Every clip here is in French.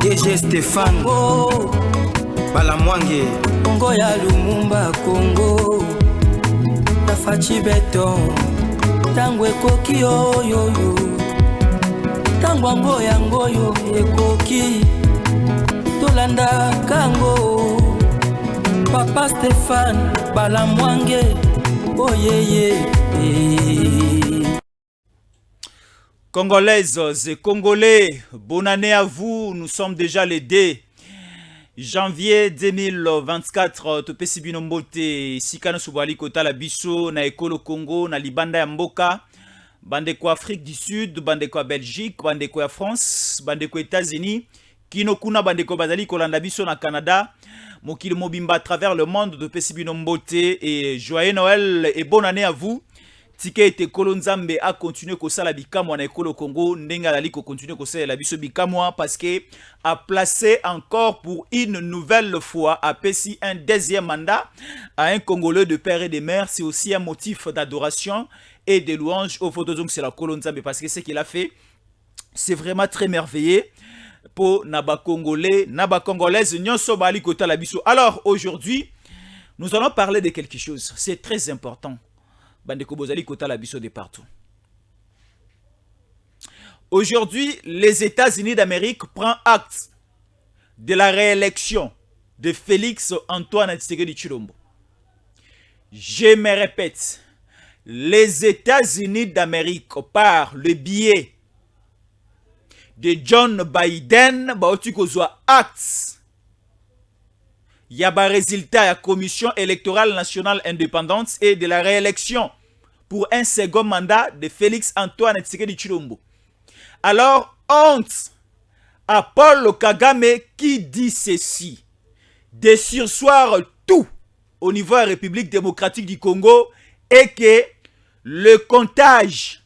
DG Stéphane Congo Balamwange Congo ya Lumumba Congo na Fachi Beton tango ekoki oyoyo tango ango yango yo ekoki tolanda kango Papa Stéphane Balamwange oyeye Congolaises et Congolais, bonne année à vous. Nous sommes déjà le 2 janvier 2024. Topesi bino mbote sikano subali kota la biso na ekolo Congo na libanda ya mboka. Bandeko Afrique du Sud, bandeko Belgique, bandeko France, bandeko États-Unis, kino kuna bandeko bazali kolanda biso na Canada. Mokili mobimba à travers le monde. Topesi bino mbote et joyeux Noël et bonne année à vous. Tike Kolonzambe a continué ko sala bikamwa na ekolo Congo, ndenga dali ko continuer ko sala biso bikamwa parce que a placé encore pour une nouvelle fois a pesi un deuxième mandat à un Congolais de père et de mère. C'est aussi un motif d'adoration et de louange au Fotozong, c'est la Kolonzambe parce que ce qu'il a fait c'est vraiment très merveilleux pour naba Congolais, naba Congolaises nyonso bali kota la biso. Alors aujourd'hui, nous allons parler de quelque chose, c'est très important. Bandeko bozali kota la biso de partout. Aujourd'hui, les États-Unis d'Amérique prennent acte de la réélection de Félix Antoine Tshisekedi Tshilombo. Je me répète, les États-Unis d'Amérique, par le biais de John Biden, baotikozwa acte. Il y a un résultat de la Commission électorale nationale indépendante et de la réélection pour un second mandat de Félix Antoine Tshisekedi Tshilombo. Alors, honte à Paul Kagame qui dit ceci. De sursoir tout au niveau de la République démocratique du Congo et que le comptage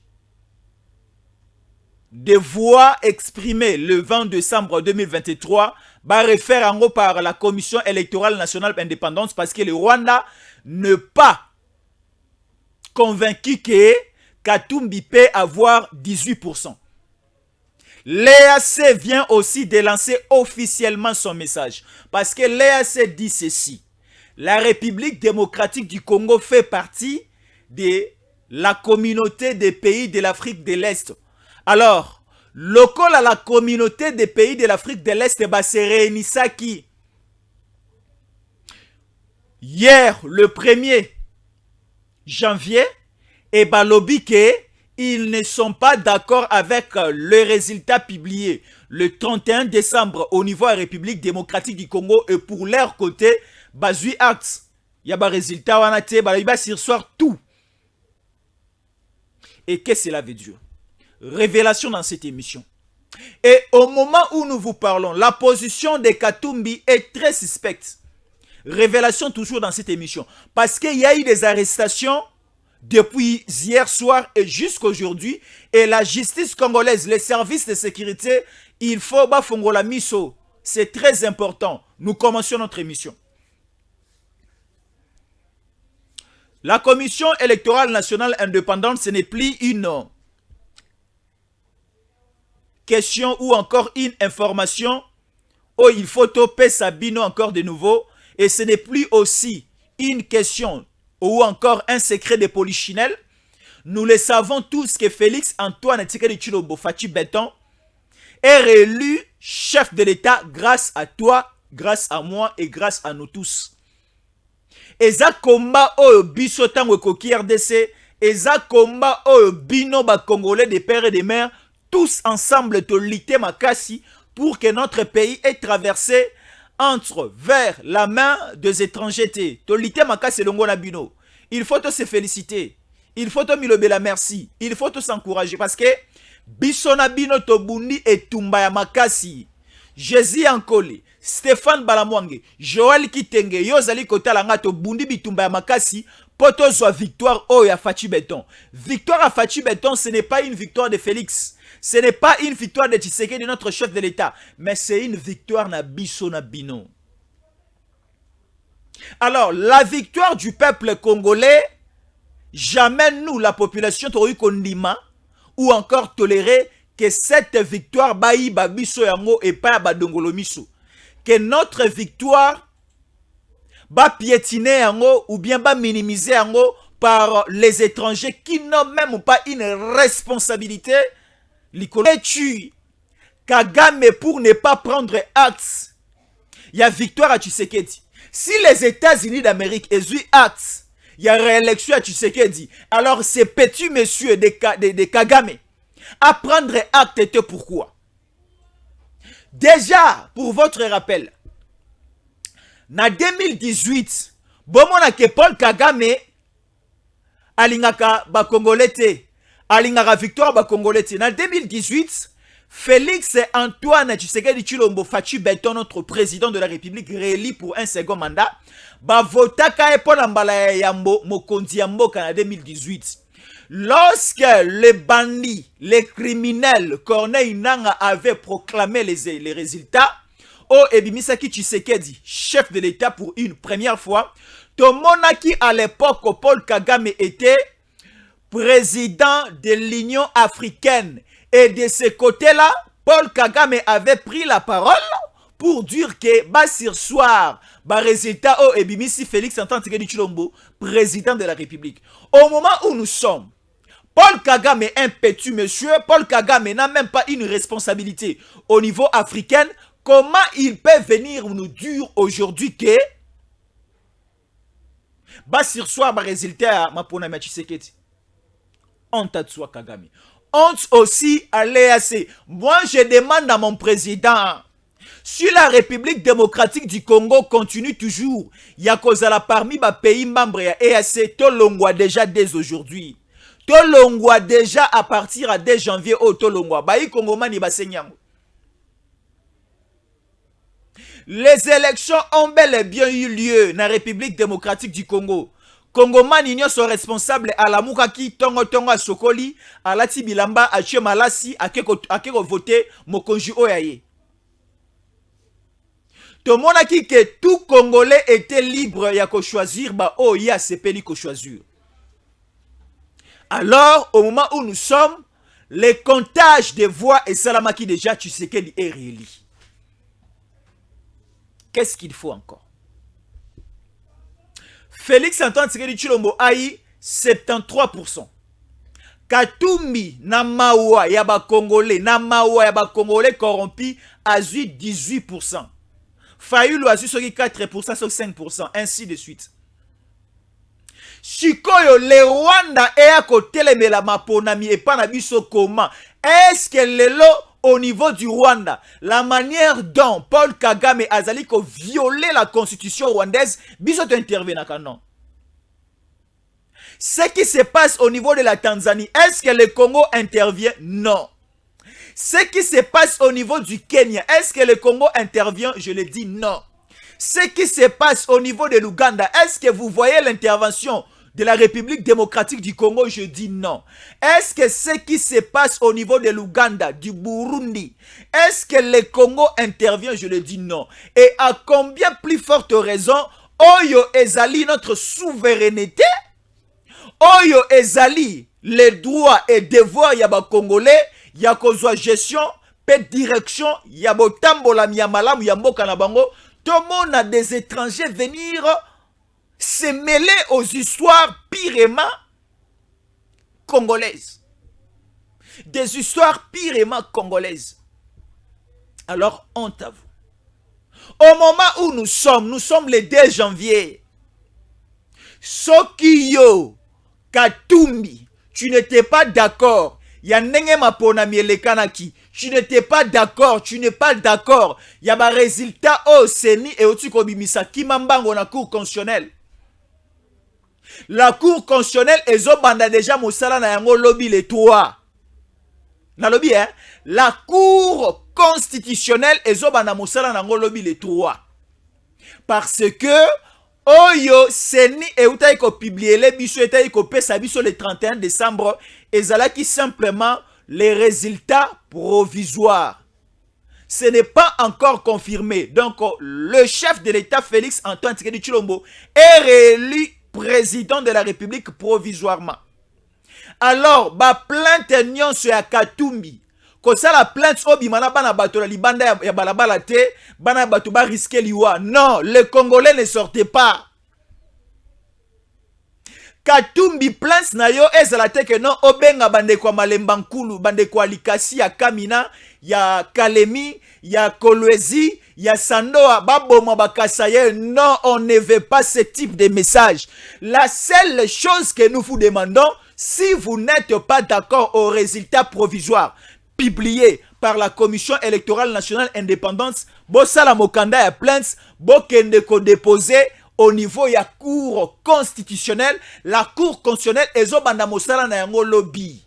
de voix exprimées le 20 décembre 2023 va refaire en gros par la Commission électorale nationale indépendante parce que le Rwanda n'est pas convaincu que Katumbi peut avoir 18%. L'EAC vient aussi de lancer officiellement son message parce que l'EAC dit ceci. La République démocratique du Congo fait partie de la communauté des pays de l'Afrique de l'Est. Alors, local à la communauté des pays de l'Afrique de l'Est, se réunissa qui hier, le 1er janvier, et balobi que ils ne sont pas d'accord avec le résultat publié le 31 décembre au niveau de la République démocratique du Congo et pour leur côté, bazui acte. Il y a un résultat, il va sursoir tout. Et qu'est-ce que cela veut dire? Révélation dans cette émission. Et au moment où nous vous parlons, la position de Katumbi est très suspecte. Révélation toujours dans cette émission. Parce qu'il y a eu des arrestations depuis hier soir et jusqu'à aujourd'hui. Et la justice congolaise, les services de sécurité, il faut bafongola miso. C'est très important. Nous commençons notre émission. La Commission électorale nationale indépendante, ce n'est plus une question ou encore une information où il faut toper Sabino encore de nouveau et ce n'est plus aussi une question ou encore un secret de polichinelle. Nous le savons tous que Félix Antoine Tshisekedi Tshilombo Fachi Beton est réélu chef de l'État grâce à toi, grâce à moi et grâce à nous tous. Eza combat o biso tango ekoki RDC, eza combat o bino ba Congolais des pères et des mères tous ensemble to lité makasi pour que notre pays ait traversé entre vers la main des étrangers. To lité makasi longo na bino. Il faut te se féliciter. Il faut te milobela merci. Il faut te s'encourager parce que biso na bino to bundi etumba ya makasi. Jésus Ankole, Stéphane Balamwange, Joël Kitenge, Yozali Kotalanga to bundi bitumba ya makasi. Poto soit victoire oh ya Fachi Beton. Victoire à Fachi Beton, ce n'est pas une victoire de Félix. Ce n'est pas une victoire de Tshisekedi, de notre chef de l'État. Mais c'est une victoire na biso na bino. Alors, la victoire du peuple congolais, jamais nous, la population, Toru Kondima, ou encore tolérer que cette victoire bayi babiso yango et pas badongolo miso. Que notre victoire va piétiner yango ou bien va minimiser yango par les étrangers qui n'ont même pas une responsabilité. Et tu Kagame pour ne pas prendre acte. Il y a victoire à Tshisekedi. Si les États-Unis d'Amérique ont eu acte, il y a réélection à Tshisekedi. Alors c'est petit monsieur de Kagame à prendre acte. Et pourquoi? Déjà, pour votre rappel, en 2018, bomona ke Paul Kagame alingaka ba Congolais te, alingaka victoire ba Congolais te. En 2018, Félix Antoine Tshisekedi Tshilombo Fachi Beton, notre président de la République, réélu pour un second mandat, ba votaka e pona mbala ya yambo mokonzi ya mboka en 2018. Lorsque les bandits, les criminels, Corneille Nangaa avait proclamé les résultats, oh Ebimisaki Tshisekedi, chef de l'État pour une première fois, Tomonaki à l'époque Paul Kagame était président de l'Union africaine. Et de ce côté-là, Paul Kagame avait pris la parole pour dire que sur soir, résultat oh Ebimisi Félix Antoine Tshisekedi Tshilombo, président de la République. Au moment où nous sommes, Paul Kagame est un petit monsieur. Paul Kagame n'a même pas une responsabilité au niveau africain. Comment il peut venir nous dire aujourd'hui que sur soir, résultat ma pona Tshisekedi? Honte à toi Kagame. Honte aussi à l'EAC. Moi je demande à mon président, si la République démocratique du Congo continue toujours, il y a cause à la parmi les pays membres de l'EAC, Tolongwa déjà dès aujourd'hui. Tolongwa déjà à partir à 2 janvier au Tolongwa. Bayi Kongomani basenyango. Les élections ont bel et bien eu lieu dans la République démocratique du Congo. Kongomani nyo sont responsables à la Moukaki, Tongo Tongo Sokoli, à Lati Bilamba, à Tchie Malasi, à Keko voté, Mokonji Oyaye. Tout le monde a dit que tout Congolais était libre de choisir, oh, il y a ces pays qui choisir. Alors, au moment où nous sommes, les comptages des voix et Salamaki déjà, tu sais qu'elle est réélu. Qu'est-ce qu'il faut encore? Félix Antoine Tshisekedi Tshilombo a eu 73%. Katumbi na mawa yaba Congolais, na mawa yaba Congolais corrompus a eu 18%. Fayulu a eu 4%, sur 5%, ainsi de suite. Chikoyo, le Rwanda est à côté de la maponami et pas nabiso comment? Est-ce que le au niveau du Rwanda, la manière dont Paul Kagame a violé la constitution rwandaise, biso intervient non? Ce qui se passe au niveau de la Tanzanie, est-ce que le Congo intervient? Non. Ce qui se passe au niveau du Kenya, est-ce que le Congo intervient? Je le dis non. Ce qui se passe au niveau de l'Ouganda, est-ce que vous voyez l'intervention de la République démocratique du Congo? Je dis non. Est-ce que ce qui se passe au niveau de l'Ouganda, du Burundi, est-ce que le Congo intervient? Je le dis non. Et à combien plus forte raison, Oyo ezali notre souveraineté, Oyo ezali les droits et devoirs yaba Congolais, yakozwa gestion, pe direction, yabo tambola miyamalamu yamboka na bango. Tout le monde a des étrangers venir se mêler aux histoires pirement congolaises. Des histoires pirement congolaises. Alors, honte à vous. Au moment où nous sommes le 2 janvier. Sokiyo, Katumbi, tu n'étais pas d'accord. Yanenge maponami le kanaki. Tu n'étais pas d'accord, tu n'es pas d'accord. Il y a un résultat au Seni et au Tukobimisa qui m'embango na cour constitutionnelle. La cour constitutionnelle ezobanda déjà mosala na yango lobby les 3. Na lobby hein? La cour constitutionnelle ezobanda mosala na yango lobby les 3. Parce que Oyo Seni et utai ko publier les biso etai ko pesa biso le 31 décembre ezala qui simplement les résultats provisoires. Ce n'est pas encore confirmé. Donc, le chef de l'État, Félix Antoine Tshisekedi Tshilombo, est réélu président de la République provisoirement. Alors, plainte nyon sur Katumbi, kosala plainte obimana bana bato la libanda ya balabala te bana bato ba risquer liwa. Non, les Congolais ne sortaient pas. Katumbi plainte na yo ezala te que non obenga bande kwa Malemba Nkulu, bande kwa Likasi ya Kamina, ya Kalemi, ya Kolwezi, ya Sandoa, baboma bakasaye. Non, on ne veut pas ce type de message. La seule chose que nous vous demandons, si vous n'êtes pas d'accord au résultat provisoire publié par la Commission électorale nationale indépendante, bosala mokanda ya plainte, bokende ko déposer au niveau ya cour constitutionnelle. La cour constitutionnelle ezobanda mosala na yango lobby.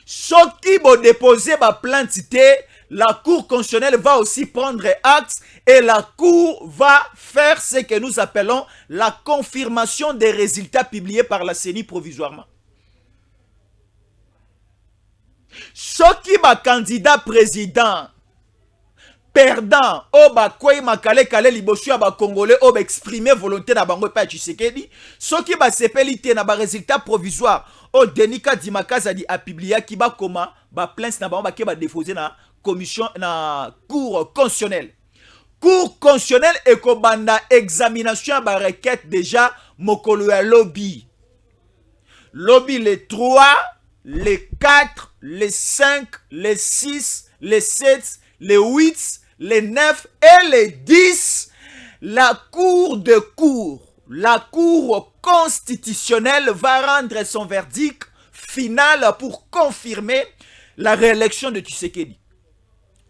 Soki bo déposer ba plainte te, la cour constitutionnelle va aussi prendre acte et la cour va faire ce que nous appelons la confirmation des résultats publiés par la CENI provisoirement. Soki ba candidat président perdant o ba kwei makale kale libosu ya ba congolais o ba exprimer volonté na bango pa Tshisekedi, soki ba sepelité na ba résultat provisoire o Denika Dimakaza di a publié ki ba koma ba plainte na bango ba ke ba déposer na commission na cour constitutionnelle. Cour constitutionnelle et kobanda examination ba requête déjà mokolo ya lobby. Lobby les 3, les 4, les 5, les 6, les 7, les 8, les 9 et les 10. La cour de cour, la cour constitutionnelle va rendre son verdict final pour confirmer la réélection de Tshisekedi.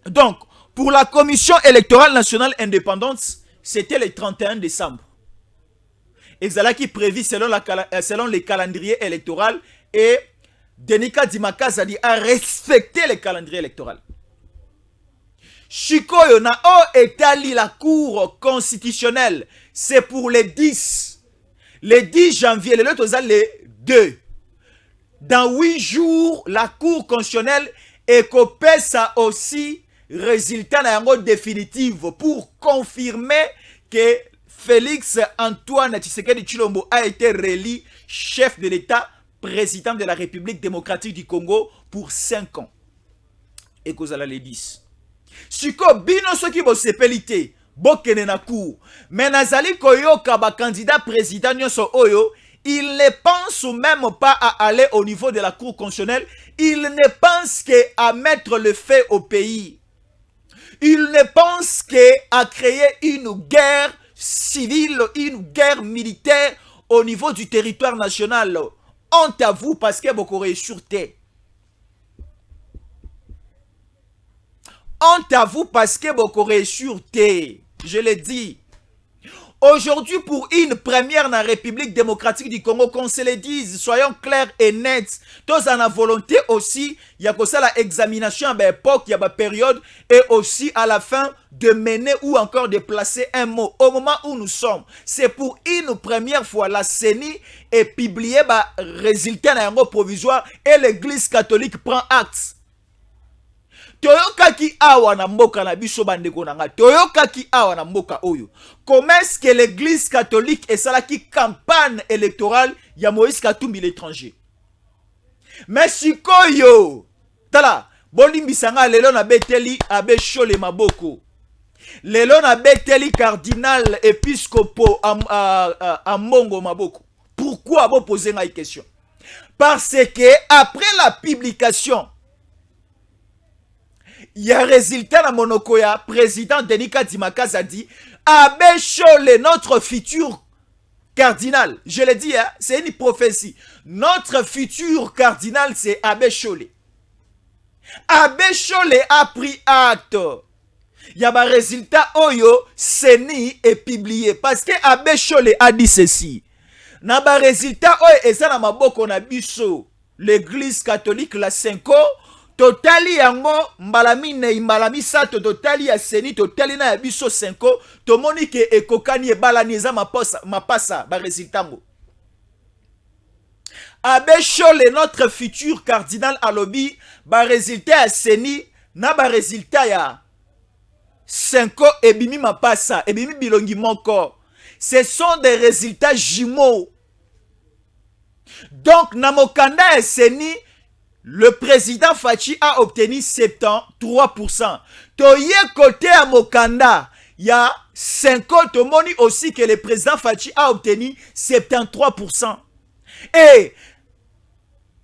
Donc, pour la Commission électorale nationale indépendante, c'était le 31 décembre. Ezalaki prévu selon les calendriers électoraux et Denika Dimakaza a respecté le calendrier électoral. Chikoyo na o etali la cour constitutionnelle, c'est pour les 10. Le 10 janvier, le autre les 2. Dans 8 jours, la cour constitutionnelle ekopesa aussi résultat na yango définitif pour confirmer que Félix Antoine Tshisekedi Tshilombo a été réélu chef de l'État, président de la République démocratique du Congo pour 5 ans. Et kozala les 10. Siko bino soki bo sepelité, bokene na cour. Mais nazali koyoka ba candidat président nyonso oyo, il ne pense même pas à aller au niveau de la cour constitutionnelle, il ne pense qu'à mettre le fait au pays. Il ne pense qu'à créer une guerre civile, une guerre militaire au niveau du territoire national. Honte à vous parce que beaucoup sur terre. Honte à vous parce que beaucoup sur terre. Je l'ai dit. Aujourd'hui, pour une première dans la République démocratique du Congo, qu'on se le dise, soyons clairs et nets. Tous en a volonté aussi, il y a que ça la examination à l'époque, il y a une période, et aussi à la fin de mener ou encore de placer un mot. Au moment où nous sommes, c'est pour une première fois la CENI est publié résultat d'un provisoire et l'Église catholique prend acte. Toyokaki awa na mboka na biso bandeko nanga. Toyokaki awa na mboka oyo. Comment est-ce que l'église catholique et salaki campagne électorale ya Moïse Katumbi l'étranger? Mais sikoyo. Tala, bolimbisanga lelo na beteli abe Chole Maboko. Lelo na beteli cardinal épiscopo a Mongo Maboko. Pourquoi vous posez une question? Parce que après la publication, il y a un résultat dans Monokoya, président Denika Dimakaza dit Abbé Chole, notre futur cardinal. Je l'ai dit, hein, c'est une prophétie. Notre futur cardinal, c'est Abbé Chole. Abbé Chole a pris acte. Il y a un résultat Oyo, CENI est publié. Parce que Abbé Chole a dit ceci. Na ba résultat Oyo, et ça na maboko na biso, l'église catholique, la Senko, totali yango mbalami ne mbalami sato totali ya CENI totali na biso 5 tomoni ke ekokani ebalani eza mapasa ba résultat ngo. Abbé Chole, notre futur cardinal alobi ba résultat ya CENI na ba résultat ya 5 ebimi mapasa ebimi bilongi moko. Ce sont des résultats jumeaux. Donc na mokanda ya CENI le président Fachi a obtenu 73%. Toye côté à Mokanda, il y a 50 moni aussi que le président Fachi a obtenu 73%. Et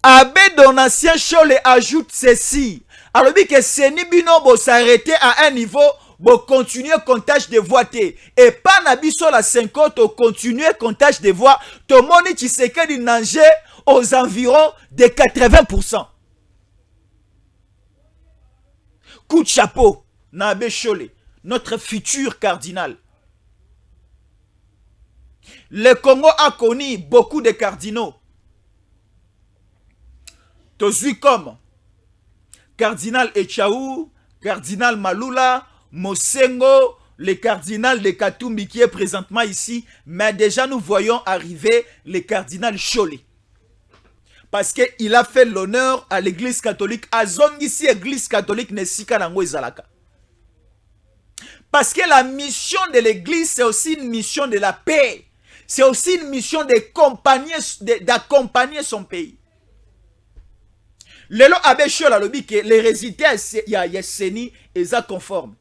Abbé Donatien Chole ajoute ceci. Alors que Seni Bino bo s'arrêter à un niveau, bo continuer comptage de voix te. Et pas nabiso la 50 au continuer comptage de voix. To moni Tshisekedi nanger aux environs de 80%. Coup de chapeau, Nabé Chole, notre futur cardinal. Le Congo a connu beaucoup de cardinaux. Tozui comme Cardinal Echaou, Cardinal Malula, Mosengo, le cardinal de Katumbi qui est présentement ici, mais déjà nous voyons arriver le cardinal Chole. Parce qu'il a fait l'honneur à l'église catholique. Azongisi église catholique ne sika nango ezalaka. Parce que la mission de l'église, c'est aussi une mission de la paix. C'est aussi une mission d'accompagner son pays. Lelo Abbé Chole a dit que les résultats y a Seni eza conforme.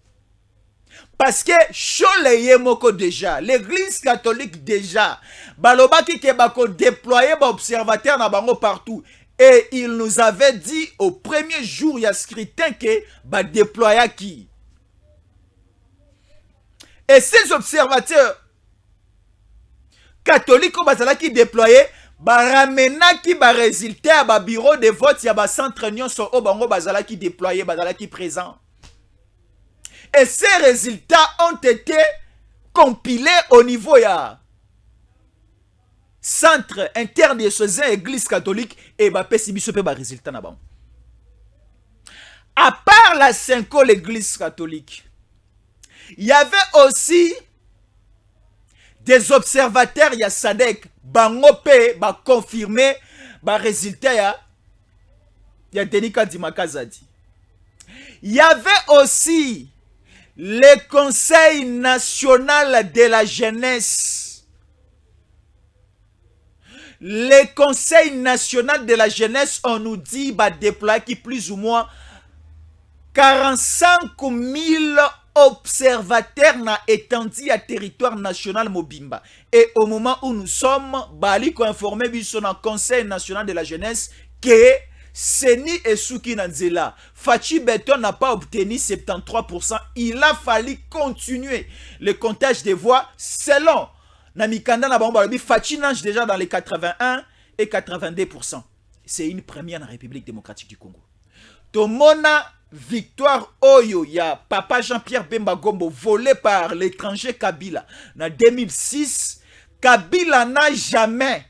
Parce que Chole yemoko déjà, l'église catholique déjà, balobaki ke bako déployer ba observateurs na bango partout. Et il nous avait dit au premier jour ya scrutin que ba déployer qui. Et ces observateurs catholiques bazalaki déployés baramenaki ba résultat ba bureau de vote ya ba centre nyonso o bango bazalaki déployé bazalaki présent. Et ces résultats ont été compilés au niveau ya centre interdiocésain église catholique et ba pesi biso pe ba résultat na bango. À part la Cinco l'église catholique, il y avait aussi des observateurs ya Sadek bango pe ba confirmer ba résultat ya Denis Kadima Kazadi. Il y avait aussi le Conseil national de la jeunesse. Le Conseil national de la jeunesse, on nous dit bah déployer qui plus ou moins 45 000 observateurs na étendu à territoire national Mobimba. Et au moment où nous sommes, Bali ko informé biso na Conseil national de la jeunesse que Seni et Souki Nanzela, Fachi Beton n'a pas obtenu 73%. Il a fallu continuer le comptage des voix selon Namikanda Nabambalabi. Fachi nage déjà dans les 81 et 82%. C'est une première dans la République démocratique du Congo. Tomona victoire Oyo, ya Papa Jean-Pierre Bemba Gombo, volé par l'étranger Kabila. En 2006, Kabila n'a jamais,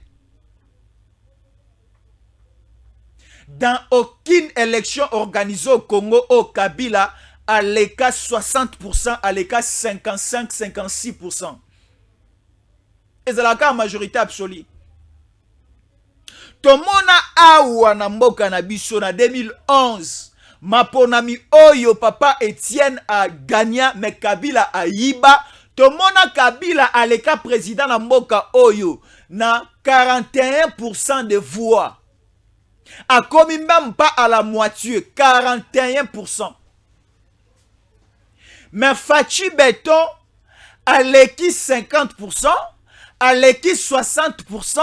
dans aucune élection organisée au Congo, au Kabila, à l'écart 60%, à l'écart 55-56%. Et c'est la majorité absolue. Tomona awa na mboka na biso na 2011. Maponami Oyo Papa Etienne a gagné, mais Kabila a yiba. Tomona Kabila a l'écart président na mboka Oyo na 41% de voix. A commis même pas à la moitié, 41%. Mais Fachi Beton a l'équipe 50%, a l'équipe 60%,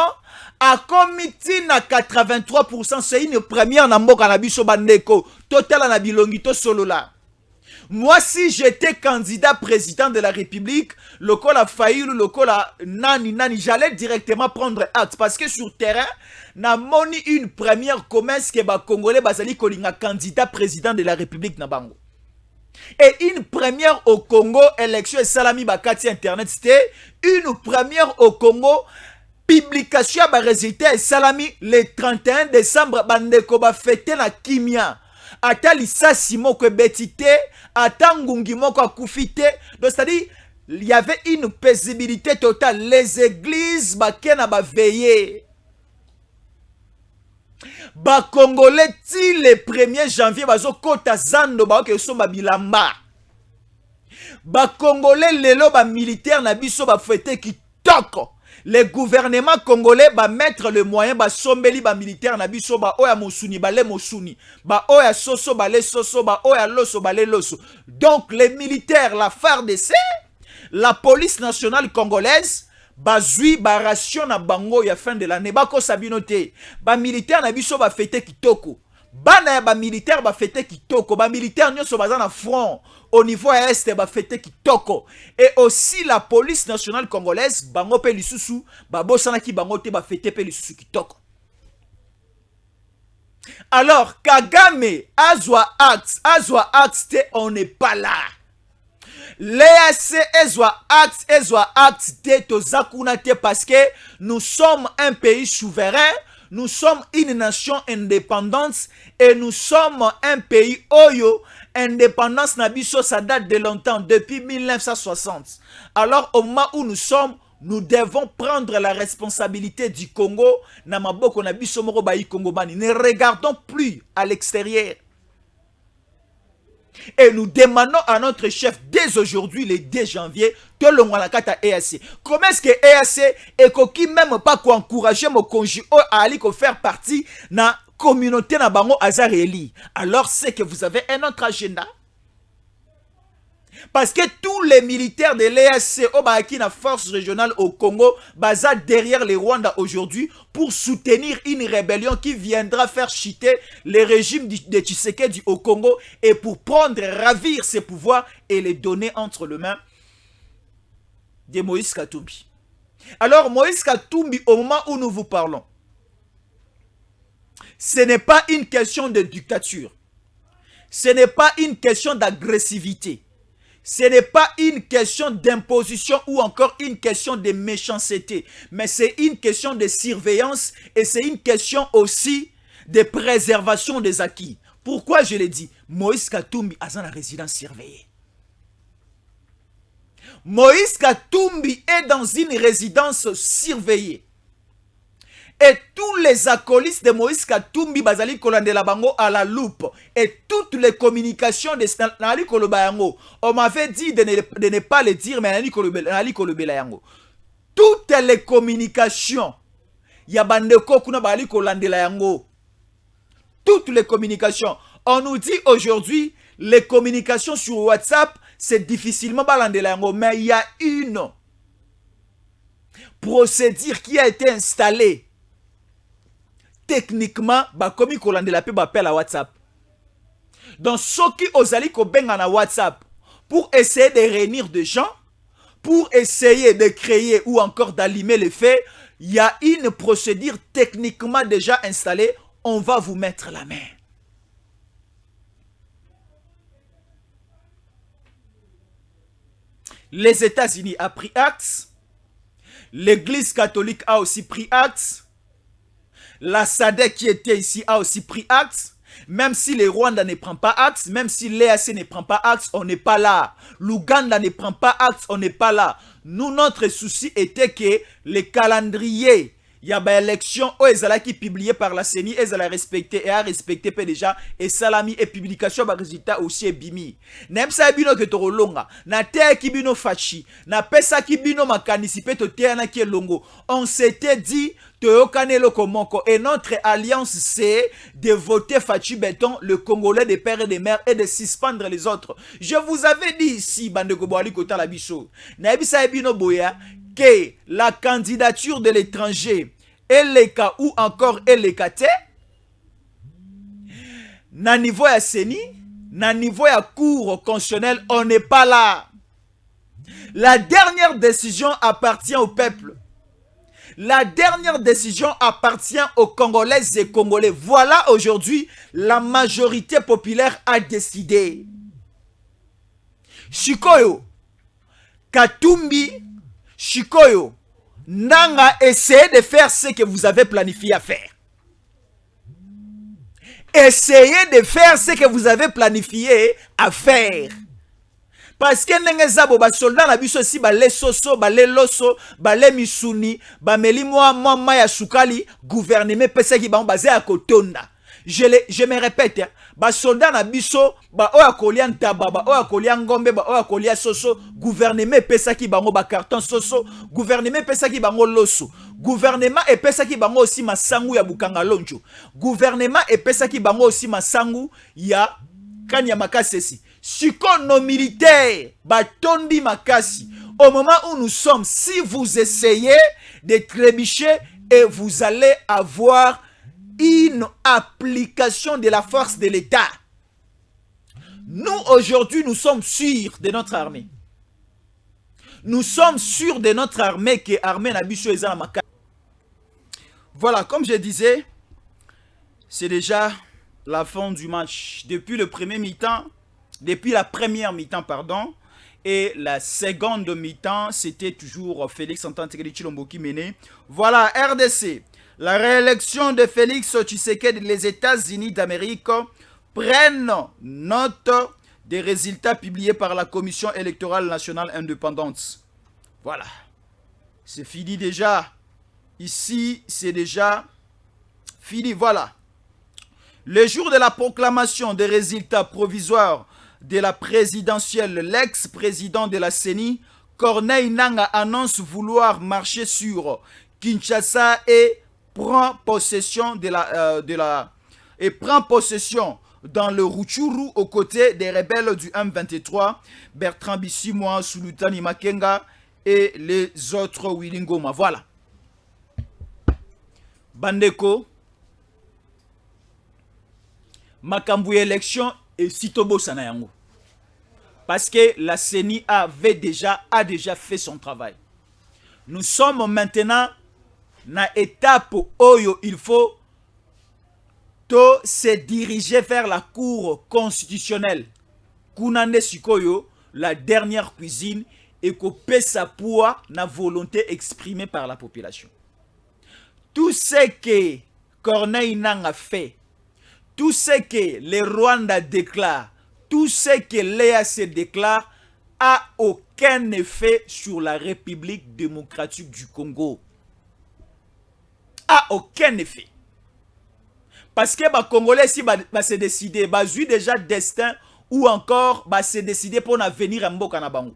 a commis na 83%. C'est une première na mboka na biso bandeko. Total na bilongito solo là. Moi, si j'étais candidat président de la République, le col a failli, le col a nani, j'allais directement prendre acte. Parce que sur terrain, n'a moni une première commerce que ba Congolais basali kolinga candidat président de la République na bango. Et une première au Congo, élection et salami bakati internet, c'était une première au Congo, publication ba résultat et salami le 31 décembre bandeko ba fêter na kimia. Ata lisasi moko betite, ata ngungi moko akufite. Donc c'est-à-dire il y avait une paisibilité totale. Les églises bakena ba veiller. Ba Congolais ti le 1er janvier bazo kota zando ba ke so ba bilamba. Ba Congolais lelo ba militaire na biso ba fete kitoko. le gouvernement congolais va mettre le moyen ba sombeli ba militaire na biso ba oya mosuni ba le mosuni ba oya soso ba le soso ba oya loso ba le loso. Donc les militaires, la FARDC, la police nationale congolaise bazui ba ration na bango ya fin de l'année ba ko sabinote ba militaire na biso ba fete kitoko bana ya ba militaire ba fete kitoko ba militaire nyonso baza na front au niveau est ba fete kitoko et aussi la police nationale congolaise bango pe lisusu ba bosana ki bango te ba fete pe lisusu kitoko. Alors Kagame azwa acte te, on n'est pas là. L'EAC ezwa acte te tozakuna te parce que nous sommes un pays souverain, nous sommes une nation indépendante et nous sommes un pays oyo. Indépendance na biso ça date de longtemps, depuis 1960. Alors au moment où nous sommes, nous devons prendre la responsabilité du Congo. Na maboko na biso moko ba Congo bani. Ne regardons plus à l'extérieur. Et nous demandons à notre chef dès aujourd'hui, le 2 janvier, que l'on a la carte à EAC. Comment est-ce que EAC est qui même pas encourager mon conjoint à aller faire partie de la communauté na bango Azareli? Alors c'est que vous avez un autre agenda. Parce que tous les militaires de l'EAC qui na force régionale au Congo basent derrière les Rwandais aujourd'hui pour soutenir une rébellion qui viendra faire chuter le régime de Tshisekedi au Congo et pour prendre, ravir ses pouvoirs et les donner entre les mains de Moïse Katumbi. Alors Moïse Katumbi, au moment où nous vous parlons, ce n'est pas une question de dictature, ce n'est pas une question d'agressivité. Ce n'est pas une question d'imposition ou encore une question de méchanceté, mais c'est une question de surveillance et c'est une question aussi de préservation des acquis. Pourquoi je l'ai dit? Moïse Katumbi a la résidence surveillée. Moïse Katumbi est dans une résidence surveillée. Et tous les acolytes de Moïse Katumbi bazali kolandela bango à la loupe. Et toutes les communications de Nali Kolobayango. On m'avait dit de ne pas le dire, mais Nali Kolobayango. Toutes les communications. Yabandeko kuna bali kolandela yango. Toutes les communications. On nous dit aujourd'hui, les communications sur WhatsApp, c'est difficilement balandela yango. Mais il y a une procédure qui a été installée. Techniquement, comme il la pe appel à WhatsApp. Donc, ceux qui osali ko benga na WhatsApp pour essayer de réunir des gens, pour essayer de créer ou encore d'allumer les faits, il y a une procédure techniquement déjà installée. On va vous mettre la main. Les États-Unis ont pris acte. L'Église catholique a aussi pris acte. La SADC qui était ici a aussi pris acte. Même si les Rwandais ne prennent pas acte, même si l'EAC ne prend pas acte, on n'est pas là. L'Ouganda ne prend pas acte, on n'est pas là. Nous, notre souci était que les calendriers, il y a une élection qui publiée par la CENI, ils ont respecté et a respecté déjà et salami et publication de résultat aussi est bimi. Nem sa bino que toro longa, na te ki bino fachi, na pesa ki bino makanisipe to te na ki longo. On s'était dit et notre alliance c'est de voter Fachi Béton, le Congolais des pères et des mères, et de suspendre les autres. Je vous avais dit ici, Bandeko Boali Kota Labiso, Naibisa Ebino Boya, que la candidature de l'étranger, Eleka ou encore Elekate, na niveau ya Seni, na niveau ya cour constitutionnel, on n'est pas là. La dernière décision appartient au peuple. La dernière décision appartient aux Congolaises et Congolais. Voilà aujourd'hui, la majorité populaire a décidé. Shikoyo, Katumbi, Shikoyo, Nanga, essayez de faire ce que vous avez planifié à faire. Essayez de faire ce que vous avez planifié à faire. Parce que les soldats na biso si les soso, les loso, les misuni, meli mwa ya sukali, gouvernement pesa ki ba basé à kotonda. Je me répète, hein, ba soldat na biso, ba oya kolia ntaba, ba oya kolia ngombe, ba oya kolia soso, gouvernement pesa ki bango ba carton soso, gouvernement pesa ki bango loso, gouvernement pesa ki bango aussi masangu ya bukanga lonjo, gouvernement pesa ki bango aussi masangu ya kanya makasesi. Siko nos militaires, ba tondi makasi. Au moment où nous sommes, si vous essayez de trébucher, et vous allez avoir une application de la force de l'État. Nous, aujourd'hui, nous sommes sûrs de notre armée. Nous sommes sûrs de notre armée que l'armée n'a pas maka. Voilà, comme je disais, c'est déjà la fin du match. Depuis le premier mi-temps, depuis la première mi-temps, pardon, et la seconde mi-temps, c'était toujours Félix Antoine Tshisekedi qui menait. Voilà, RDC. La réélection de Félix Tshisekedi des États-Unis d'Amérique prennent note des résultats publiés par la Commission électorale nationale indépendante. Voilà. C'est fini déjà. Ici, c'est déjà fini. Voilà. Le jour de la proclamation des résultats provisoires de la présidentielle, l'ex-président de la CENI, Corneille Nangaa, annonce vouloir marcher sur Kinshasa et prend possession prend possession dans le Rutshuru aux côtés des rebelles du M23, Bertrand Bisimwa, Sultani Makenga et les autres Willingoma. Voilà. Bandeko, makambu élection et Sitobo Sanayango. Parce que la CENI a déjà fait son travail. Nous sommes maintenant na étape où il faut se diriger vers la cour constitutionnelle. Kunande Sikoyo, la dernière cuisine, et qu'on paie sa poids na volonté exprimée par la population. Tout ce que Corneille Nangaa fait, tout ce que le Rwanda déclare, tout ce que l'EAC déclare, a aucun effet sur la République démocratique du Congo. A aucun effet. Parce que les Congolais, si se décider, ils ont déjà destin ou encore se décider pour venir à Mboka na bango.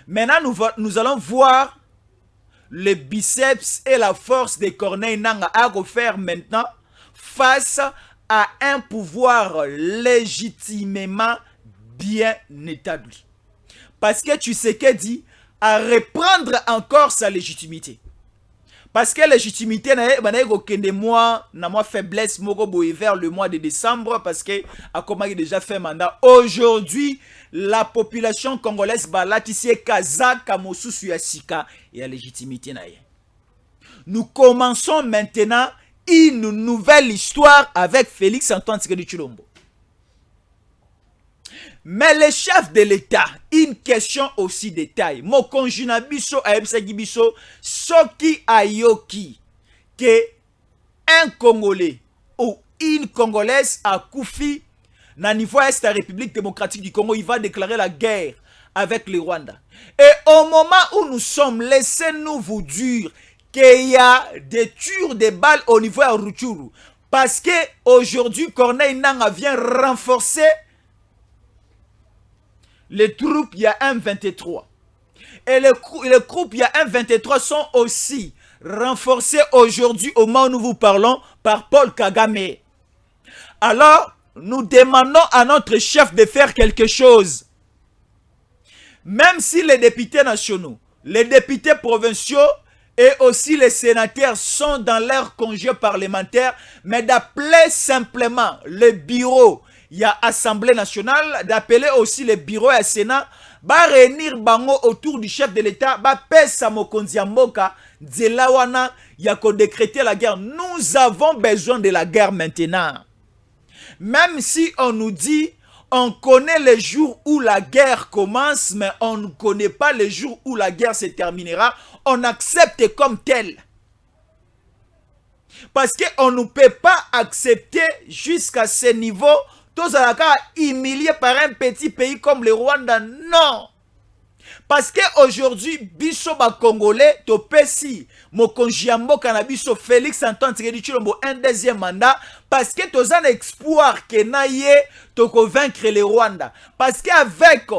Maintenant, nous allons voir le biceps et la force de Corneille Nangaa à refaire maintenant face à un pouvoir légitimement bien établi. Parce que Tshisekedi à reprendre encore sa légitimité. Parce que la légitimité n'a moi faiblesse vers le mois de décembre parce que a déjà fait mandat. Aujourd'hui, la population congolaise balatissie kaza kamosu suyasika et la légitimité n'a. Nous commençons maintenant une nouvelle histoire avec Félix Antoine Tshisekedi Tshilombo. Mais les chefs de l'État, une question aussi détail. Mon conjuna biso aebsaki biso soki ayoki que un Congolais ou une Congolaise a koufi na niveau est la République démocratique du Congo, il va déclarer la guerre avec le Rwanda. Et au moment où nous sommes, laissez-nous vous dire qu'il y a des tirs de balles au niveau de Rutshuru. Parce que aujourd'hui, Corneille Nangaa vient renforcer les troupes, il y a M23. Et les troupes, il y a M23 sont aussi renforcés aujourd'hui, au moment où nous vous parlons, par Paul Kagame. Alors, nous demandons à notre chef de faire quelque chose. Même si les députés nationaux, les députés provinciaux et aussi les sénateurs sont dans leur congé parlementaire, mais d'appeler simplement le bureau, il y a Assemblée nationale, d'appeler aussi le bureau et le Sénat, va réunir bango autour du chef de l'État, va pesa mokonzi ya mboka, dzelawana, il y a qu'à décréter la guerre. Nous avons besoin de la guerre maintenant. Même si on nous dit, on connaît les jours où la guerre commence, mais on ne connaît pas les jours où la guerre se terminera, on accepte comme tel. Parce qu'on ne peut pas accepter jusqu'à ce niveau, tous à humilié par un petit pays comme le Rwanda. Non. Parce que aujourd'hui, biso ba Congolais, topesi, mokonzi ya mboka na biso Félix Antoine Tshisekedi Tshilombo un deuxième mandat, parce que toza na espoir que na ye to convaincre le Rwanda. Parce qu'avec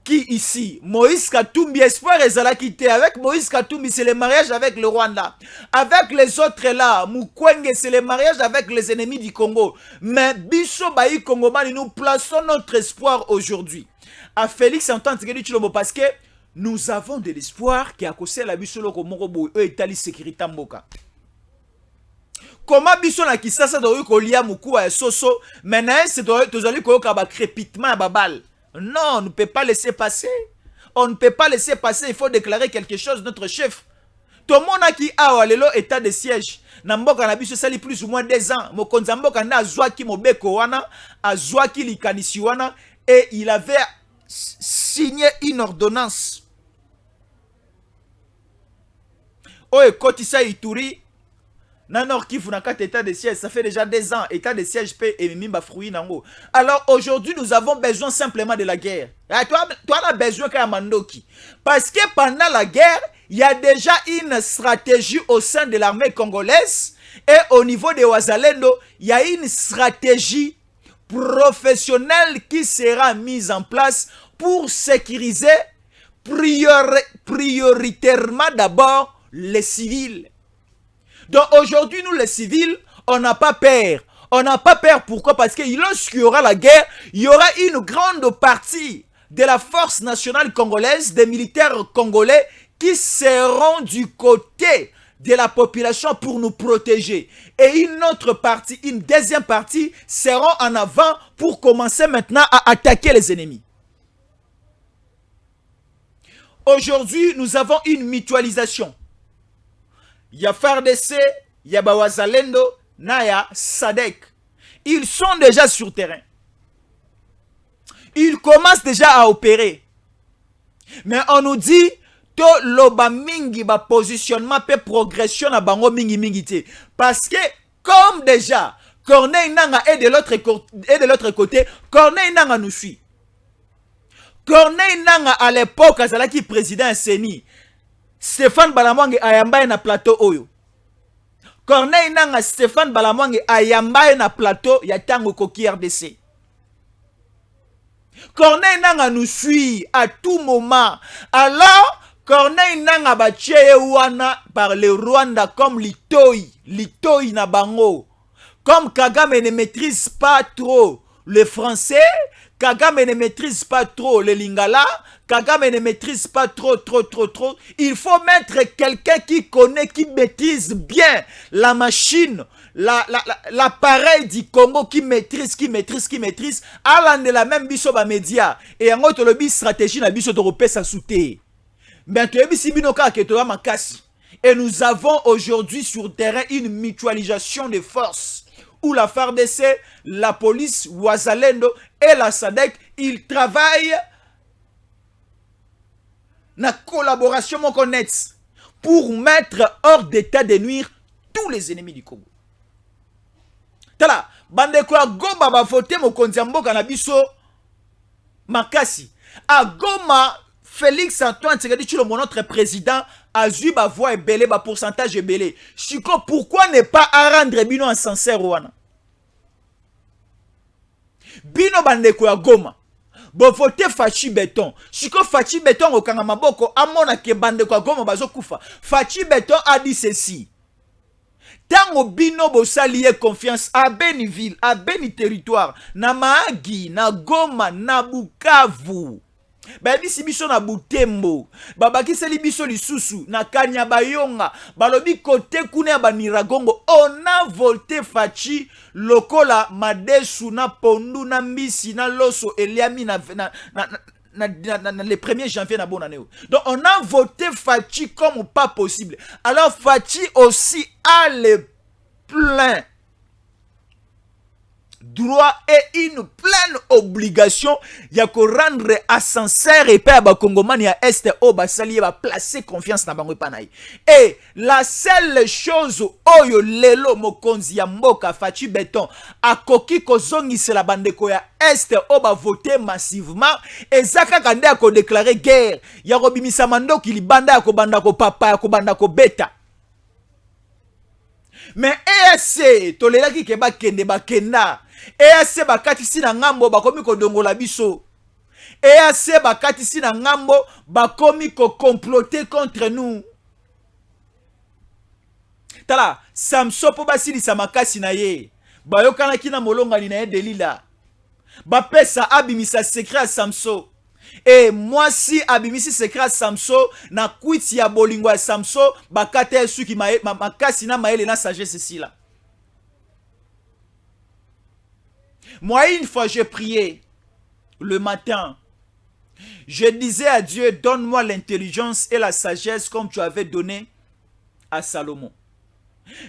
qui ici, Moïse Katumbi, espoir ezalaki te. Avec Moïse Katumbi, c'est le mariage avec le Rwanda. Avec les autres là, Mukwege, c'est le mariage avec les ennemis du Congo. Mais biso bayi Congomani, nous plaçons notre espoir aujourd'hui à Félix Antoine Tshisekedi Tshilombo, parce que nous avons de l'espoir qui a causé la biso loko moko boy e etali sécurité mboka. Comment biso na Kisasa do ko lia mukuwa ya soso, maintenant c'est tozali ko yoka ba crépitement ya babal. Non, on ne peut pas laisser passer. On ne peut pas laisser passer, il faut déclarer quelque chose notre chef. Tout le monde qui a lelo état de siège. Namboka na biso sali plus ou moins 2 ans. Mokonzi mboka na azwaki mobeko wana, azwaki likanisi wana, et il avait signé une ordonnance. Oye kotisa Ituri na Nord Kivu na 4 états de siège, ça fait déjà 2 ans. État de siège peut et mimba fruit nango. Alors aujourd'hui, nous avons besoin simplement de la guerre. Toi, as besoin qu'il y ait Mandoki. Parce que pendant la guerre, il y a déjà une stratégie au sein de l'armée congolaise. Et au niveau de Wazalendo, il y a une stratégie professionnelle qui sera mise en place pour sécuriser prioritairement d'abord les civils. Donc aujourd'hui, nous les civils, on n'a pas peur. On n'a pas peur, pourquoi? Parce que lorsqu'il y aura la guerre, il y aura une grande partie de la force nationale congolaise, des militaires congolais qui seront du côté de la population pour nous protéger. Et une autre partie, une deuxième partie, seront en avant pour commencer maintenant à attaquer les ennemis. Aujourd'hui, nous avons une mutualisation. Il y a FARDC, il y a Bawazalendo, Naya, Sadek. Ils sont déjà sur terrain. Ils commencent déjà à opérer. Mais on nous dit to loba mingi ba positionnement pe progression na bango mingi mingi te. Parce que comme déjà Corneille Nanga est de l'autre côté, Corneille Nanga nous suit. Corneille Nanga à l'époque azalaki président Seni. Stéphane Balamwange ayambaye na plateau oyo. Corneille Nanga Stéphane Balamwange ayambaye na plateau ya tango koki RDC. Corneille Nanga nous suit à tout moment. Alors Corneille Nanga bacheye wana par le Rwanda comme Litoyi na bango. Comme Kagame ne maîtrise pas trop le français, Kagame ne maîtrise pas trop le lingala, Kagame ne maîtrise pas trop. Il faut mettre quelqu'un qui connaît, qui maîtrise bien la machine, l'appareil du Congo, qui maîtrise. Alan de la même biso ba média. Et en autre lobby stratégie na biso européen sa souté. Mais tu as vu si binoka ke to makasi. Et nous avons aujourd'hui sur terrain une mutualisation de forces. Où la FARDC, la police, Wazalendo et la SADC, ils travaillent na collaboration pour mettre hors d'état de nuire tous les ennemis du Congo. Tala, bande kwa Goma ba voter mokonzi mboka na biso makasi. A Goma, Félix Antoine Tshisekedi Tshilombo, notre président, a eu ba voix ébélé, ba pourcentage ébélé. Chiko, pourquoi ne pas rendre bino en sincère wana? Bino bande kwa Goma. Bon vote Fachi Beton. Chiko Fachi Beton au Kangamaboko amona ke bande kwa Goma bazo kufa. Fachi Beton a dit ceci. Tango bino bosaliye confiance à Beniville, à Beni territoire, na Mahagi, na Goma, na Bukavu. Babi si biso na Butembo, babaki seli biso lisusu na Kanyabayonga, balobi kote kune ya Baniragongo, on a voté Fachi lokola Madesu na Pondu na Mbisi na Loso Eliami na le 1er janvier na bonne année. Donc on a voté Fachi comme pas possible. Alors Fachi aussi a le plein droit et une pleine obligation ya ko rendre ascenseur et pa ba Congomani ya Est o basali ba placer confiance na bango panayi. Et la seule chose oyo lelo mokonzi ya mboka Fachi Beton akoki kozongisela bandeko ya Est o ba voter massivement ezaka kande ko déclarer guerre ya ko bimisa mandoki libanda ya ko banda ko papa ya ko banda ko beta. Mais EAC tolelaki ke bakende bakenda EAC bakatisi na ngambo bakomi kodongola biso. EAC bakatisi na ngambo bakomi ko comploter contre nous. Tala Samson po basilisa makasi na ye bayokana kina molonga ni na ye Delila bapesa abimisa secret à Samson. Et moi si abimisi secret à Samson na kwiti ya bolingo ya Samson bakate suki makasi na maele na sagesse ici là. Moi une fois j'ai prié le matin. Je disais à Dieu, donne-moi l'intelligence et la sagesse comme tu avais donné à Salomon.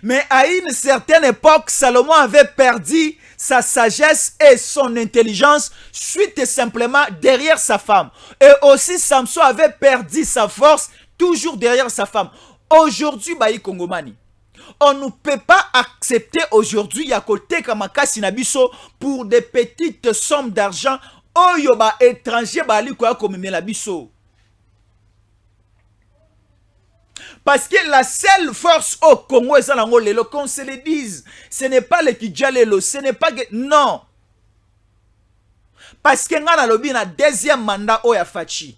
Mais à une certaine époque, Salomon avait perdu sa sagesse et son intelligence suite et simplement derrière sa femme. Et aussi Samson avait perdu sa force toujours derrière sa femme. Aujourd'hui, Bayi Kongomani, on ne peut pas accepter aujourd'hui Yakote Kamakasi Nabiso pour des petites sommes d'argent. Oyo ba étranger bali kwa komemela biso. Parce que la seule force au Congo est dans le qu'on se le dise, ce n'est pas le Kidjalelo, ce n'est pas non. Parce que ngana lobi na deuxième mandat oya Fachi.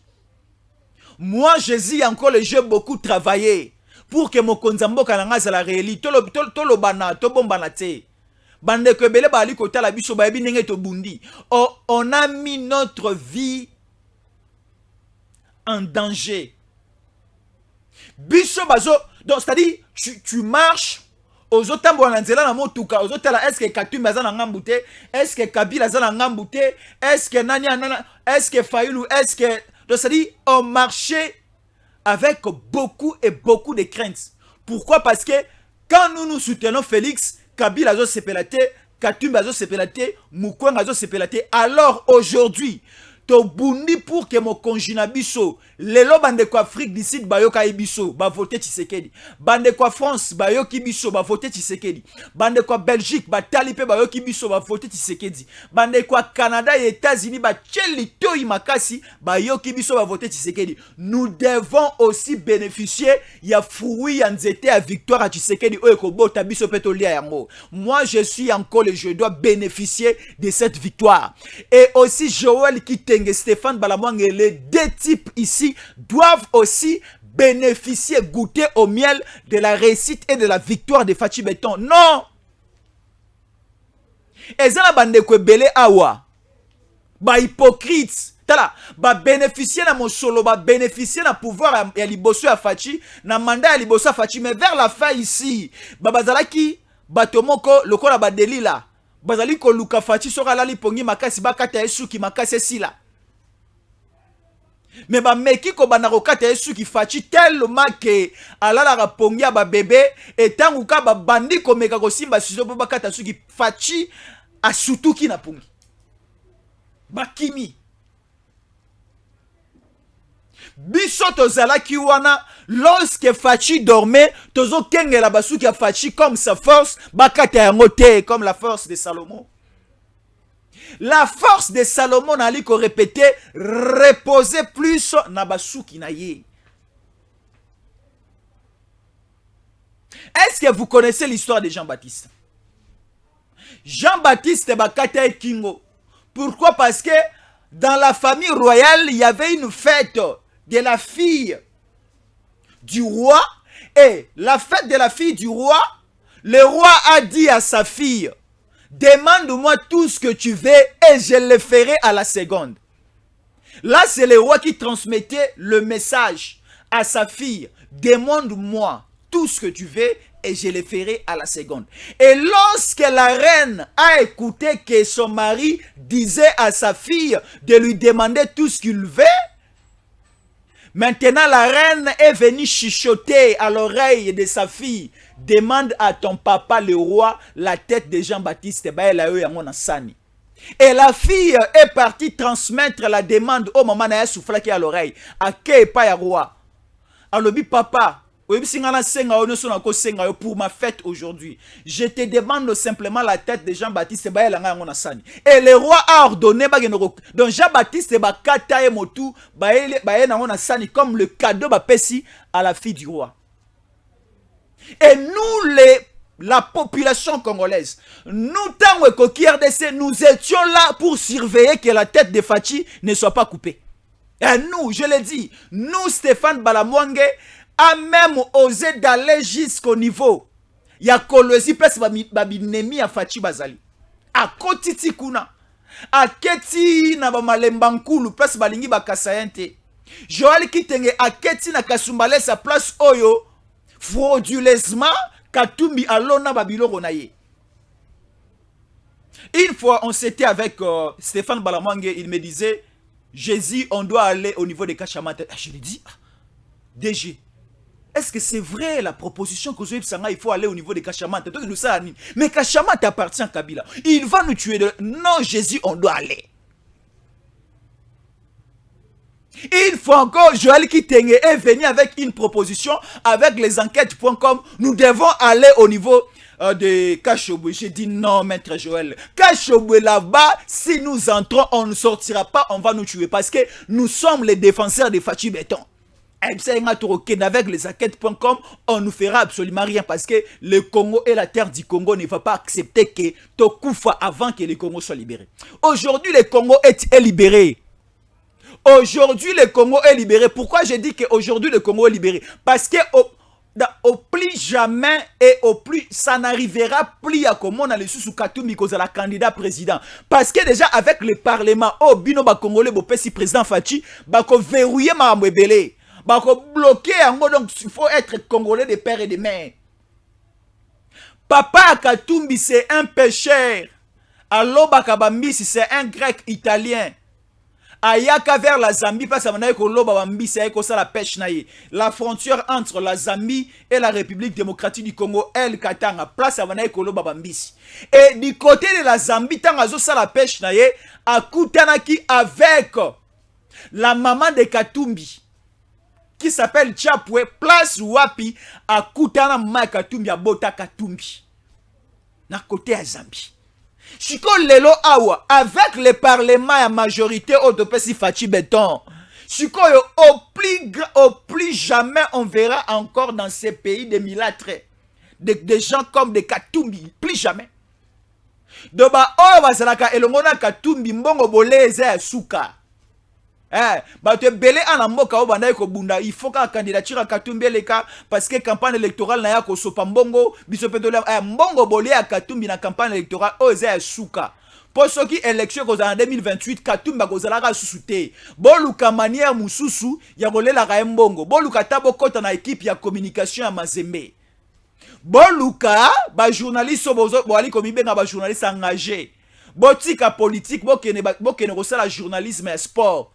Moi Jésus encore le j'ai beaucoup travaillé pour que mon konzamboka na ngaza la réalité tolo bana to bombana te. Bande kebele bali kota la biso ba bi nenge to bundi. On a mis notre vie en danger. Biso bazo, donc c'est-à-dire tu marches aux otambo na nzela na motuka aux otala est-ce que Katumbi aza na ngambute, est-ce que Kabila aza na ngambute, est-ce que nani anana, est-ce que Fayulu, est-ce que donc c'est-à-dire on marchait avec beaucoup et beaucoup de craintes. Pourquoi? Parce que quand nous soutenons Félix, Kabila azo sepelate, Katumbi azo sepelate, Mukwanga azo sepelate, alors aujourd'hui to bundi pour que mon congina biso lelo bande ko Afrique du Sud bayoka ibiso ba voter Tshisekedi, bande ko France bayoki biso ba voter Tshisekedi, bande ko Belgique ba talipe bayoki biso ba voter Tshisekedi, bande ko Canada et États-Unis ba cheli toyi makasi bayoki biso ba voter Tshisekedi. Nous devons aussi bénéficier ya fruit ya nzete à victoire à Tshisekedi o ekobota biso petolia yango. Moi je suis encore et je dois bénéficier de cette victoire. Et aussi Joël qui Stéphane Balamwang et les deux types ici doivent aussi bénéficier, goûter au miel de la réussite et de la victoire de Fachi Beton. Non! Et ça, la bande ko belé awa. Ba hypocrite. Tala, ba bénéficier na mon solo, ba bénéficier na pouvoir ya liboso ya Fachi, na mandat ya liboso ya Fachi, mais vers la fin ici, ba bazalaki batomoko lokola ba delila. Bazali ko luka Fachi sora lali pongi makasi bakata esuki makasi sila. Mais ba meki ko banako kata esuki Fachi tellement que alala rapongi ba bébé et tangu ka ba bandi ko meka ko simba sizo bo bakata suki Fachi asutuki na pongi. Bakimi. Biso tozalaki wana lorsque Fachi dormait, tozo kengela basuki ya Fachi comme sa force, bakata yango te comme la force de Salomon. La force de Salomon nali ko répéter reposer plus na basuki na ye. Est-ce que vous connaissez l'histoire de Jean-Baptiste? Jean-Baptiste bakata kingo. Pourquoi? Parce que dans la famille royale, il y avait une fête de la fille du roi, et la fête de la fille du roi, le roi a dit à sa fille, demande-moi tout ce que tu veux et je le ferai à la seconde. Là, c'est le roi qui transmettait le message à sa fille, demande-moi tout ce que tu veux et je le ferai à la seconde. Et lorsque la reine a écouté que son mari disait à sa fille de lui demander tout ce qu'il veut, maintenant la reine est venue chuchoter à l'oreille de sa fille, demande à ton papa le roi la tête de Jean-Baptiste Baela Yangona Sani. Et la fille est partie transmettre la demande au moment où elle soufflait à l'oreille. À qui pas ya roi? Alobi papa, pour ma fête aujourd'hui, je te demande simplement la tête de Jean-Baptiste Baela Yangona Sani. Et le roi a ordonné donc Jean-Baptiste Bakata et Motu Baela Yangona Sani comme le cadeau Bapesi à la fille du roi. Et nous la population congolaise, nous, tant que RDC, nous étions là pour surveiller que la tête de Fachi ne soit pas coupée. Et nous, je l'ai dit, nous, Stéphane Balamwange, a même osé d'aller jusqu'au niveau. Il y a Kolosi, place Babinemi à Fachi Bazali. À Kotiti Kuna. À Keti na Bamalembankulu, place Balingi Bakasayente. Joël Kitenge, à Keti na Kasumbale, sa place Oyo, frauduleusement, Katumbi alona babilo ronaye. Une fois, on s'était avec Stéphane Balamwange, il me disait, Jésus, on doit aller au niveau de Kachamata. Je lui dis, DG, est-ce que c'est vrai la proposition que Zoïb Sanga, il faut aller au niveau de Kachamata? Mais Kachamata appartient à Kabila. Il va nous tuer. Non, Jésus, on doit aller. Une fois encore, Joël Kitenge est venu avec une proposition avec les enquêtes.com. Nous devons aller au niveau de Kachobwe. J'ai dit non, maître Joël. Kachobwe là-bas, si nous entrons, on ne sortira pas, on va nous tuer. Parce que nous sommes les défenseurs de Fachi Béton. Avec les enquêtes.com, on ne fera absolument rien. Parce que le Congo et la terre du Congo ne va pas accepter que Tokufa avant que le Congo soit libéré. Aujourd'hui, le Congo est libéré. Aujourd'hui, le Congo est libéré. Pourquoi j'ai dit qu'aujourd'hui, le Congo est libéré? Parce que au plus jamais et au plus, ça n'arrivera plus à comment on a le sous Katumbi cause à la candidat président. Parce que déjà, avec le Parlement, Bino Congolais, si président Fachi, Bako verrouiller ma mouébélé. Bako bloquer, donc il faut être Congolais de père et de mère. Papa Katumbi, c'est un pécheur. Alors, Bakabambisi, c'est un grec italien. Ayaka vers la Zambie, parce que la pêche. La frontière entre la Zambie et la République démocratique du Congo, El Katanga, place à Bambisi. Et du côté de la Zambie, tant à la pêche, à Kutanaki avec la maman de Katumbi, qui s'appelle Chapwe, place Wapi, à Kutana Ma Katumbi, à Bota Katumbi. Na côté à Zambie. Chiko lelo awa avec le parlement à majorité autopesi Fachi Béton. Chiko au plus jamais on verra encore dans ces pays des milâtres des gens comme des Katumbi, plus jamais. Doba o bazalaka elongona Katumbi mbongo boleze ya suka. Bato belé en amoka o banda ko bunda, il faut que la candidature à Katumbi leka parce que campagne électorale na ya ko sopa mbongo biso petole mbongo bolé à Katumbi na campagne électorale o za suka. Pour ceux qui élection ko en 2028 Katumbi ko zalaka susute. Boluka manière mususu ya kolela ka mbongo. Boluka tabo kota na équipe ya communication ya Mazembe. Boluka ba journaliste bozo boali komi benga ba journaliste engagé. Botika politique bokene ko sala journalisme et sport.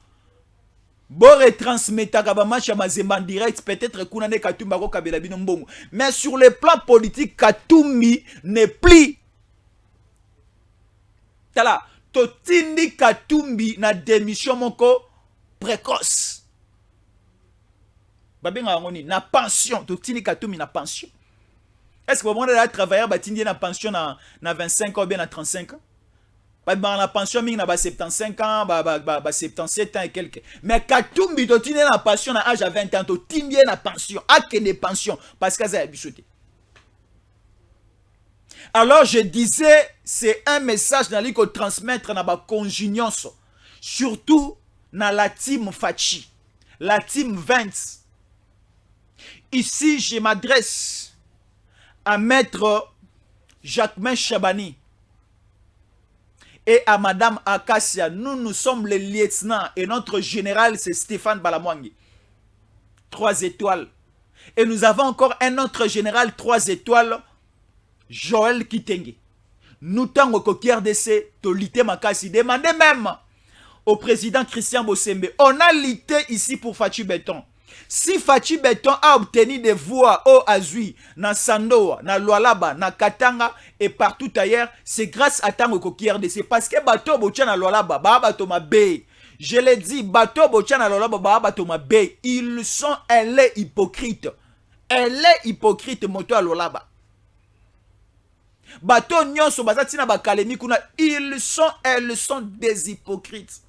Bon retransmettre ba match à Mazembe en direct peut-être Kounane Katumbi ko kabela bino mbongo. Mais sur le plan politique Katumbi n'est plus. Tala totindi Katumbi na démission moko précoce. Babenga ngoni na pension totindi Katumbi na pension. Est-ce que vous avez travaillé batindi na pension na 25 ans ou bien na 35 ans? La pension ming na 75 ans, 77 ans et quelques. Mais Katumbi to tine na pension na âge à 20 ans, to tine na pension, akene pension parce que ça a bichoté. Alors je disais, c'est un message dans l'iko transmettre na ba conjugnance, surtout na la team Fachi, la team 20. Ici, je m'adresse à maître Jacquemain Chabani et à Madame Akassia. Nous sommes les lieutenants et notre général c'est Stéphane Balamwange. 3 étoiles. Et nous avons encore un autre général 3 étoiles, Joël Kitenge. Nous tango koki RDC, to lité makasi. Demandez même au président Christian Bossembe. On a lité ici pour Fachi Béton. Si Fachi Beton a obtenu des voix au Azui, na Sandoa, na Lualaba, na Katanga et partout ailleurs, c'est grâce à Tango Koki RDC. Parce que Bato Bocha na Lualaba, Bato Mabe. Je l'ai dit, Bato Bocha na Lualaba, Bato Mabe. Ils sont, elle est hypocrite. Elle est hypocrite, Moto à Lualaba. Bato Nyonso, Bazatina Bakalemi Kuna, elles sont des hypocrites.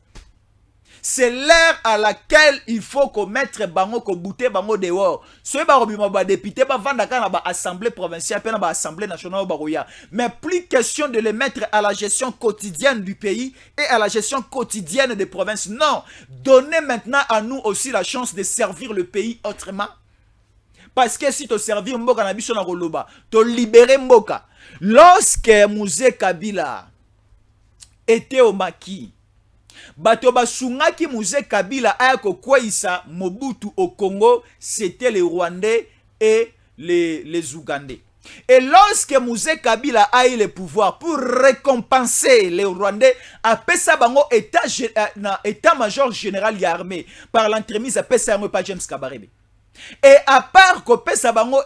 C'est l'ère à laquelle il faut qu'on mette bango ko bouter bango dehors. Ce barobima ba député ba vandaka na ba assemblée provinciale pe na ba assemblée nationale baroya. Mais plus question de les mettre à la gestion quotidienne du pays et à la gestion quotidienne des provinces. Non, donnez maintenant à nous aussi la chance de servir le pays autrement. Parce que si tu servir Mboka na biso na Roloba, tu libérer Mboka. Lorsque Mouzé Kabila était au maquis, bato basungaki Mouzé Kabila aya kokweisa Mobutu au Congo, c'était les Rwandais et les Ougandais. Et lorsque Mouzé Kabila a eu le pouvoir pour récompenser les Rwandais, après ça, bango état-major général y armé par l'entremise après ça, pas James Kabarebe. Et à part que pesa bango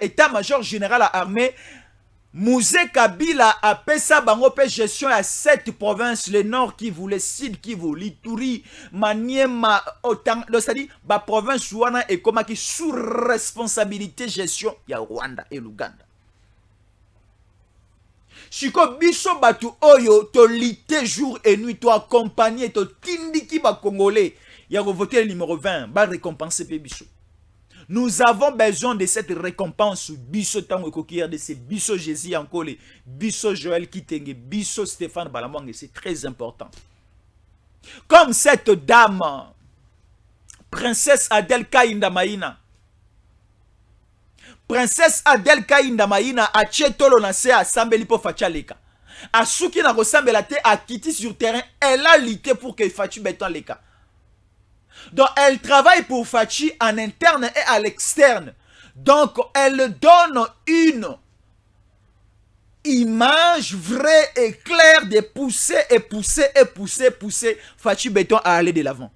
état-major général à armée, Mouzé Kabila a pesa bango pe gestion à 7 provinces, le nord Kivu, le sud Kivu, l'Ituri, Maniema, Otang, c'est-à-dire ba province wana et comme qui sous responsabilité gestion ya Rwanda et l'Ouganda. Chiko biso batu oyo to lité jour et nuit, to accompagner, to tindiki ba congolais, ya voter le numéro 20, ba récompenser pe biso. Nous avons besoin de cette récompense. Bisso Tango Kokier de ces Bisso Jésus Ankole, Bisso Joël Kitenge, Bisso Stéphane Balamwang, c'est très important. Comme cette dame, princesse Adel Kainda Maïna. Princesse Adel Kainda Maïna a Tchetolo Nase à Sambelipo Fachaleka. A Souki na ressemble à Kiti sur terrain, elle a lutté pour que Fachi Beton Leka. Donc, elle travaille pour Fachi en interne et à l'externe. Donc, elle donne une image vraie et claire de pousser et pousser et pousser, pousser Fachi Beton à aller de l'avant.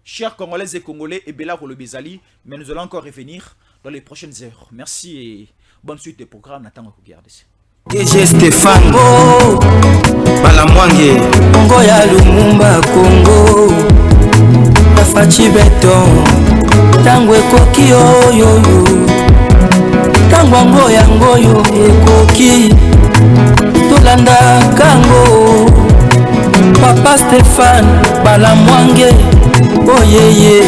Chers Congolais et Congolais, et Bella Rolobezali, mais nous allons encore revenir dans les prochaines heures. Merci et bonne suite des programmes. Nathan Okugardesi. DG Stéphane Balamwange Congo ya Lumumba Congo Fachi Beton Tango ekoki oyo Tango ngoyo ekoki Tolanda kango Papa Stéphane Balamwange Oyeye